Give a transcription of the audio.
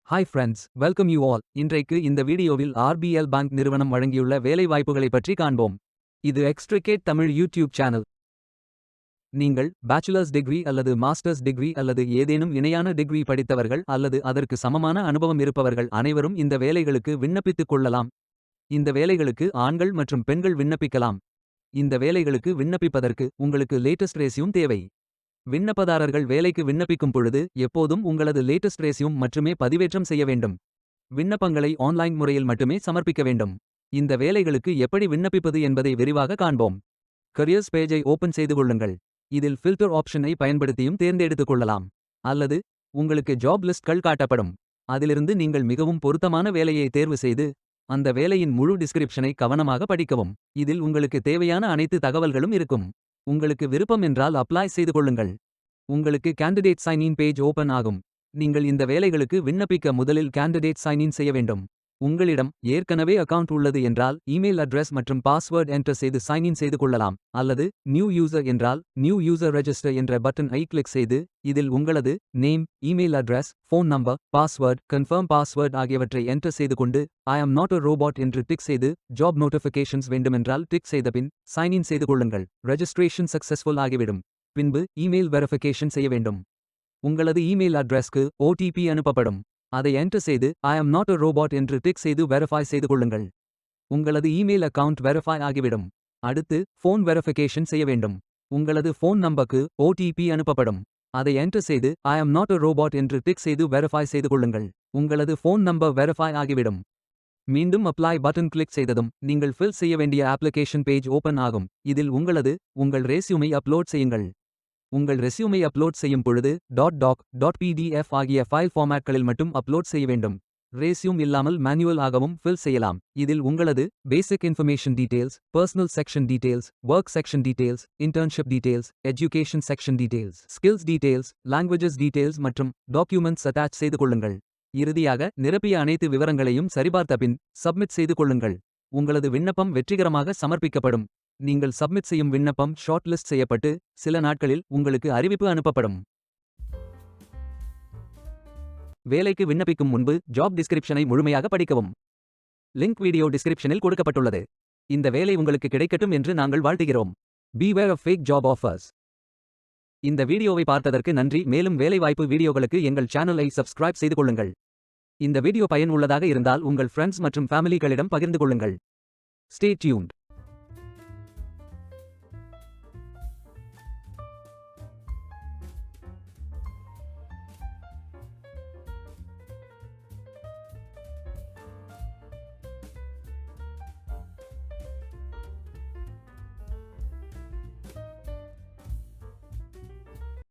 Hi friends, welcome you all. இன்றைக்கு இந்த வீடியோவில் ஆர்பிஎல் பேங்க் நிறுவனம் வழங்கியுள்ள வேலைவாய்ப்புகளை பற்றி காண்போம். இது எக்ஸ்ட்ரிகேட் தமிழ் யூடியூப் சேனல். நீங்கள் பேச்சுலர்ஸ் டிகிரி அல்லது மாஸ்டர்ஸ் டிகிரி அல்லது ஏதேனும் இணையான டிகிரி படித்தவர்கள் அல்லது அதற்கு சமமான அனுபவம் இருப்பவர்கள் அனைவரும் இந்த வேலைகளுக்கு விண்ணப்பித்துக் கொள்ளலாம். இந்த வேலைகளுக்கு ஆண்கள் மற்றும் பெண்கள் விண்ணப்பிக்கலாம். இந்த வேலைகளுக்கு விண்ணப்பிப்பதற்கு உங்களுக்கு லேட்டஸ்ட் ரெஸ்யூம் தேவை. விண்ணப்பதாரர்கள் வேலைக்கு விண்ணப்பிக்கும் பொழுது எப்போதும் உங்களது லேட்டஸ்ட் ரெஸ்யூம் மட்டுமே பதிவேற்றம் செய்ய வேண்டும். விண்ணப்பங்களை ஆன்லைன் முறையில் மட்டுமே சமர்ப்பிக்க வேண்டும். இந்த வேலைகளுக்கு எப்படி விண்ணப்பிப்பது என்பதை விரிவாக காண்போம். கரியர்ஸ் பேஜை ஓபன் செய்து கொள்ளுங்கள். இதில் ஃபில்டர் ஆப்ஷனை பயன்படுத்தியும் தேர்ந்தெடுத்துக் கொள்ளலாம். அல்லது உங்களுக்கு ஜாப் லிஸ்ட்கள் காட்டப்படும். அதிலிருந்து நீங்கள் மிகவும் பொருத்தமான வேலையை தேர்வு செய்து அந்த வேலையின் முழு டிஸ்கிரிப்ஷனை கவனமாக படிக்கவும். இதில் உங்களுக்கு தேவையான அனைத்து தகவல்களும் இருக்கும். உங்களுக்கு விருப்பம் என்றால் அப்ளை செய்து கொள்ளுங்கள். உங்களுக்கு candidate sign in page open ஆகும். நீங்கள் இந்த வேலைகளுக்கு விண்ணப்பிக்க முதலில் கேண்டிடேட் சைன் இன் செய்ய வேண்டும். உங்களிடம் ஏற்கனவே அக்கவுண்ட் உள்ளது என்றால் இமெயில் அட்ரஸ் மற்றும் பாஸ்வேர்ட் என்டர் செய்து சைன் இன் செய்து கொள்ளலாம். அல்லது நியூ யூசர் என்றால் நியூ யூசர் ரெஜிஸ்டர் என்ற பட்டன் கிளிக் செய்து இதில் உங்களது name, email address, phone number, password, confirm password ஆகியவற்றை என்டர் செய்து கொண்டு ஐ ஆம் நாட் அ ரோபோட் என்று டிக் செய்து ஜாப் நோட்டிஃபிகேஷன்ஸ் வேண்டுமென்றால் டிக் செய்த பின் சைன் இன் செய்து கொள்ளுங்கள். ரெஜிஸ்ட்ரேஷன் சக்சஸ்ஃபுல் ஆகிவிடும். பின்பு இமெயில் வெரிஃபிகேஷன் செய்ய வேண்டும். உங்களது இமெயில் அட்ரஸ்க்கு ஓடிபி அனுப்பப்படும். அதை என்டர் செய்து ஐ ஆம் நாட் அ ரோபோட் என்று டிக் செய்து வெரிஃபை செய்து கொள்ளுங்கள். உங்களது இமெயில் அக்கவுண்ட் வெரிஃபை ஆகிவிடும். அடுத்து ஃபோன் வெரிஃபிகேஷன் செய்ய வேண்டும். உங்களது ஃபோன் நம்பருக்கு ஓடிபி அனுப்பப்படும். அதை என்டர் செய்து ஐ ஆம் நாட் அ ரோபோட் என்று டிக் செய்து வெரிஃபை செய்து கொள்ளுங்கள். உங்களது ஃபோன் நம்பர் வெரிஃபை ஆகிவிடும். மீண்டும் அப்ளை பட்டன் கிளிக் செய்ததும் நீங்கள் ஃபில் செய்ய வேண்டிய அப்ளிகேஷன் பேஜ் ஓபன் ஆகும். இதில் உங்கள் ரெஸ்யூமை அப்லோட் செய்யுங்கள். உங்கள் ரெஸ்யூமை அப்லோட் செய்யும் பொழுது டாக், பிடிஎஃப் ஆகிய ஃபைல் ஃபார்மேட்களில் மட்டும் அப்லோட் செய்ய வேண்டும். ரெஸ்யூம் இல்லாமல் மேனுவல் ஆகவும் ஃபில் செய்யலாம். இதில் உங்களது பேசிக் information details, personal section details, work section details, internship details, education section details, skills details, languages details மற்றும் டாக்குமெண்ட்ஸ் அட்டாச் செய்து கொள்ளுங்கள். இறுதியாக நிரப்பிய அனைத்து விவரங்களையும் சரிபார்த்த பின் சப்மிட் செய்து கொள்ளுங்கள். உங்களது விண்ணப்பம் வெற்றிகரமாக சமர்ப்பிக்கப்படும். நீங்கள் சப்மிட் செய்யும் விண்ணப்பம் ஷார்ட் லிஸ்ட் செய்யப்பட்டு சில நாட்களில் உங்களுக்கு அறிவிப்பு அனுப்பப்படும். வேலைக்கு விண்ணப்பிக்கும் முன்பு ஜாப் டிஸ்கிரிப்ஷனை முழுமையாக படிக்கவும். லிங்க் வீடியோ டிஸ்கிரிப்ஷனில் கொடுக்கப்பட்டுள்ளது. இந்த வேலை உங்களுக்கு கிடைக்கட்டும் என்று நாங்கள் வாழ்த்துகிறோம். Beware of fake job offers. இந்த வீடியோவை பார்த்ததற்கு நன்றி. மேலும் வேலைவாய்ப்பு வீடியோகளுக்கு எங்கள் சேனலை சப்ஸ்கிரைப் செய்து கொள்ளுங்கள். இந்த வீடியோ பயனுள்ளதாக இருந்தால் உங்கள் ஃப்ரெண்ட்ஸ் மற்றும் ஃபேமிலிகளிடம் பகிர்ந்து கொள்ளுங்கள். Stay tuned.